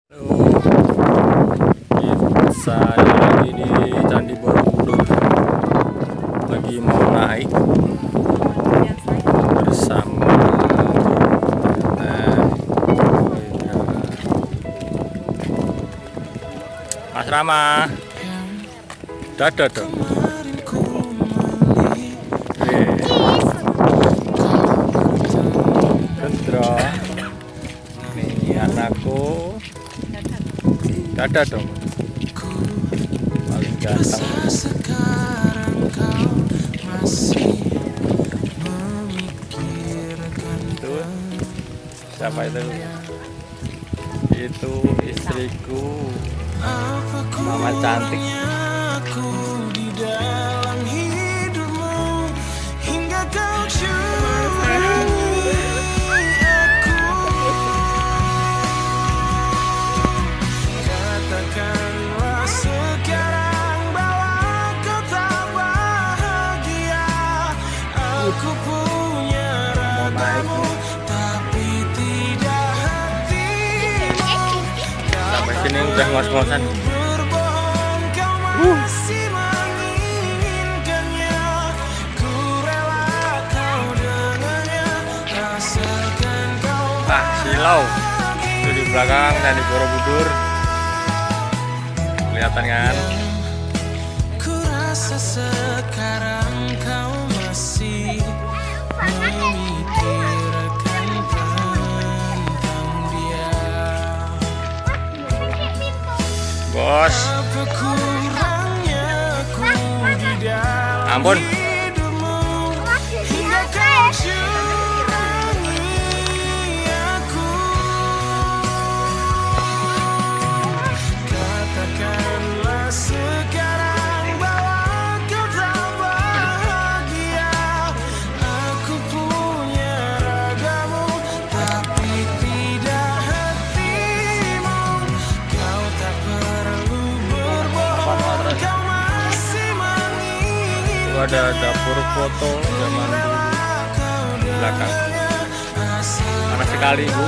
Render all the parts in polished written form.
Saya lagi di Candi Borobudur, lagi mau naik bersama Mas Rama. Dadah dong. Gendro, ini anakku. Dadah dong. Paling ganteng. Itu siapa itu? Itu istriku, mama cantik. Aku punya ragamu, tapi tidak hatimu. Sampai sini udah ngos-ngosan. Berbohong kau masih menginginkannya. Ku rela kau dengannya, asalkan kau Silau itu di belakang Candi Borobudur, kelihatan kan? ku rasa sekarang kau masih memikirkan tentang dia. Bos, Apa kurangnya ku di dalam ampun. hidupmu, hingga kau curangi aku. Katakanlah sekarang bahwa kau tak bahagia. Aku punya ragamu, tapi tidak hatimu. Kau tak perlu berbohong, kau masih menginginkan. Itu ada dapur foto zaman dulu di belakang. Panas sekali, Bu.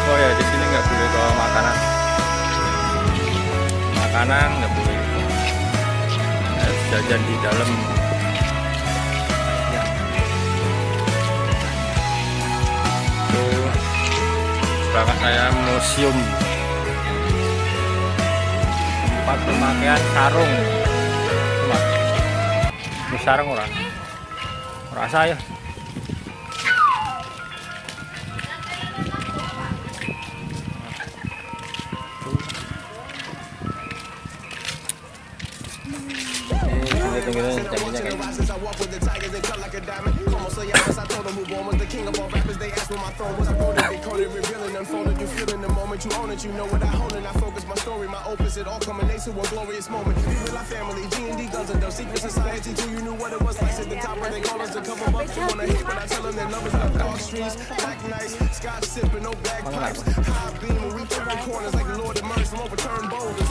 Oh ya, di sini nggak boleh bawa makanan. Makanan nggak boleh. Harus jajan di dalam. Ya. Tuh, belakang saya museum tempat pemakaian sarung. Coba. Ini sarung orang. Orang saya. Since I walk with the tigers and cut like a diamond. Como soy honest, I told them who born was the king of all rappers. They asked where my throne was. I wrote it, decoded, revealing, unfolded. You feel in the moment, you own it. You know what I hold and I focus my story, my opus. It all culminates to one glorious moment. People, our family, G&D, guns and dope. Secret society, too. You knew what it was like at the top, but they call us to come above. They wanna hate, but I tell them their numbers left dark streets. Black nights, scotch sipping, no bagpipes. High beam, and we turn corners like the Lord emerged from overturned boulders.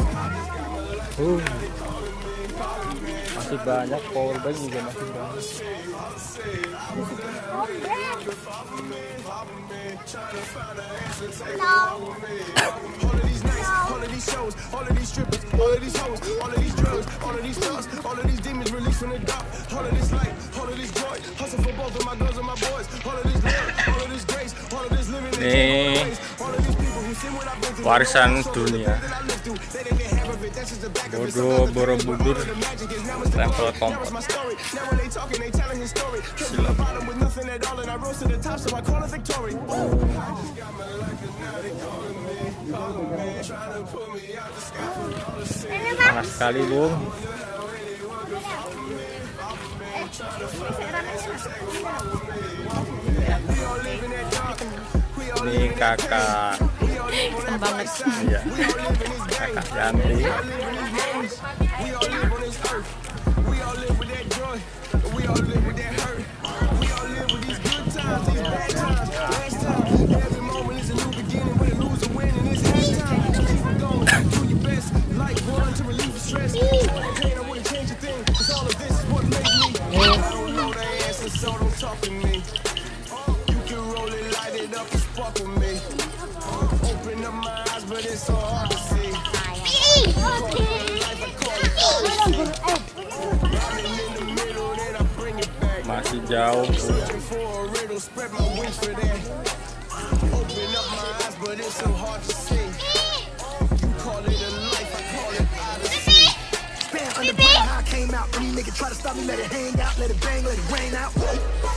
Masih banyak, powerbank juga masih banyak. All of these shows, all of these strippers, all of these hoes, all of these drugs, all of these thugs, all of these demons released from the dark. All of this light, all of this joy, hustle for both of my girls and my boys. All of this love, all of this grace, all of this living in Nih, all of these people who seen what I've been through. warisan dunia. They didn't have of it, that's just the back of it. Bodo Borobudur Temple Komplek. My story. Now when they talking, they telling his story. Cause from the bottom with nothing at all, and I rose to the top, so I call it victory. Panas sekali, Bung. Ini kakak. Seneng banget. Iya. Kakak Yanti. We all live on this earth. We all live with that joy. We all live with that hurt. We all live with these good times, these bad times. Last time, every moment is a new beginning. When you lose or win, and it's halftime. Keep it going, do your best. Like one to relieve the stress. Pain, I wouldn't change a thing. Cause all of this is what made me. I don't know the answer, so don't talk to me. You can roll it, light it up, and spark with me. up my eyes, but it's so hard to see. Masih jauh. Searching for a riddle, spread my wings for that. Open up my eyes, but it's so hard to see. You call it a life, I call it odyssey. Stand underground, how I came out. Any nigga try to stop me, let it hang out, let it bang, let it rain out.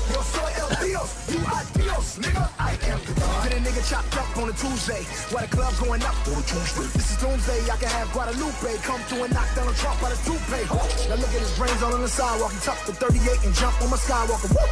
Yo soy el Dios, you are Dios, nigga. I am the God. Get a nigga chopped up on a Tuesday, while the club going up on a Tuesday. This is doomsday, I can have Guadalupe come through and knock down a Trump by the toupee. Now look at his brains all on the sidewalk. He tucked the 38 and jump on my Skywalker. Woo!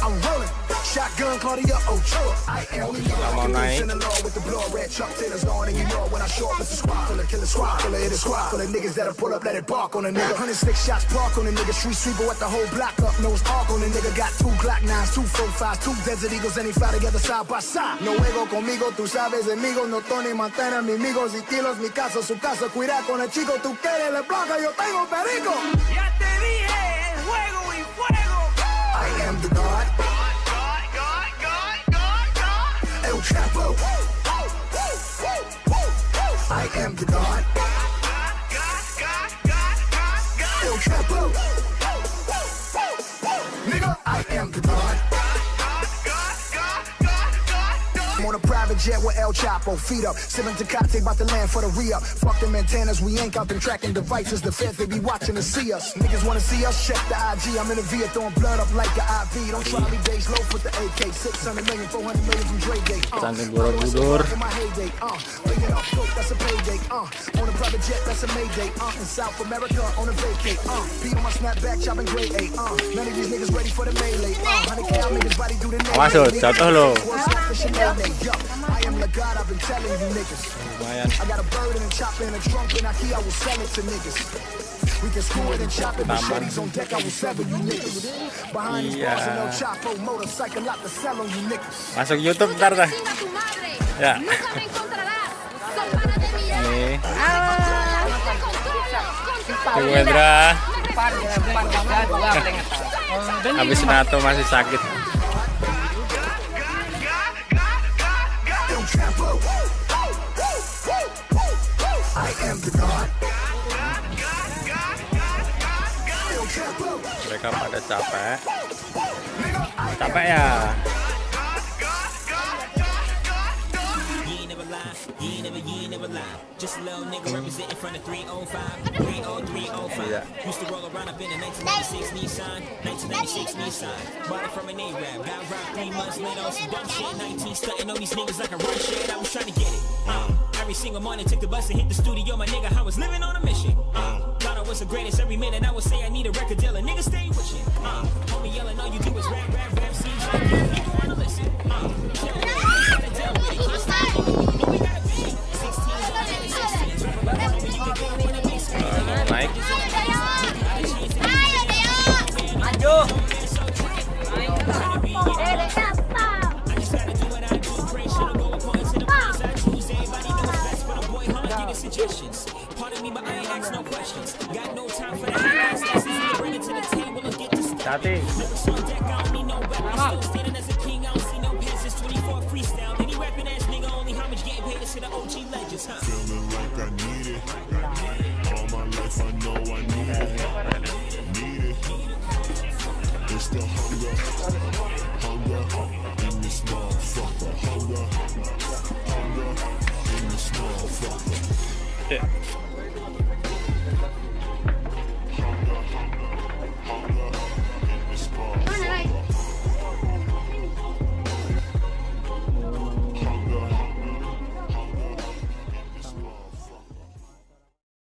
I'm rolling, shotgun Claudia Ochoa. I am the naik. in the law with the blood red Chuck Taylor's on, and you know when I show up, it's a squad full of killer squad full of hit a squad full of niggas that'll pull up, let it bark on a nigga. 106 shots park on a nigga, street sweeper with the whole block up, nose arc on a nigga. Got 2 Glock 9s, 2 4-5s, 2 Desert Eagles, and they fly together side by side. No juego conmigo, tú sabes, amigos, no Tony Montana, mis amigos y kilos, mi caso, su caso, cuida con el chico, tú quieres la placa, yo tengo perico. Ya te dije, juego y fuego. I am the God, El Chapo. I am the God, El Chapo. Nigga, I am the God. I'm on a private jet with El Chapo, feet up, sipping Tecate, about to land for the re-up. Fuck them antennas, we ain't out them tracking devices. The feds, they be watching to see us. Niggas wanna see us, check the IG. I'm in the Via throwing blood up like the IV. Don't try me days low with the AK. 600 million, 400 million from Dre Gate. Cantik Borobudur. In my heyday, bringing up coke, that's a payday. On a private jet, that's a Mayday. In South America, on a vacate. Beat on my snapback, chopping grade 8. None of these niggas ready for the melee. 100K, I'll make his body do the name. Masuk, jatuh lo. I am the God, I've been telling you niggas. Lumayan. I got a bird and a chopper and a trunk and I will sell it to niggas. We can screw it and chop it, machetes on deck, I will sever you niggas. Behind these bars and El Chapo, motorcycle, lot to sell on you niggas. Masuk YouTube ntar dah. Ya. Nih. Tunggu Indra. Habis nato masih sakit. El Chapo. I am the God. El Chapo. Mereka pada capek. Capek ya. Just a little nigga representing from the 305, 30305. Iya. Used to roll around up in a 1996 Nissan, 1996 Nissan. Bought it from an A-Rap, got robbed 3 months later on some dumb shit. 19 stunting on these niggas like a run shit. I was trying to get it. Every single morning took the bus and hit the studio, my nigga. I was living on a mission. Thought I was the greatest every minute. I would say I need a record deal. A nigga stay with you. Homie yelling, all you do is rap, rap, rap. Seems like you don't even wanna listen. Gotta deal with it, can't stop it. But we gotta be 16s on 16s. Homie, you can get up in the basement. Naik. Suggestions. Pardon me, but I ain't ask no questions. Got no time for that. Bring it to the table and get to stop. Cantik. On deck, I don't need no weapons. Still standing as a king, I don't see no passes. 24 freestyle. Any rapping ass nigga, only how much getting paid to the OG legends, huh? Feeling like I need it. All my life I know I need it. Need it. It's the hunger. Hunger in this motherfucker. Hunger in this motherfucker. Oke.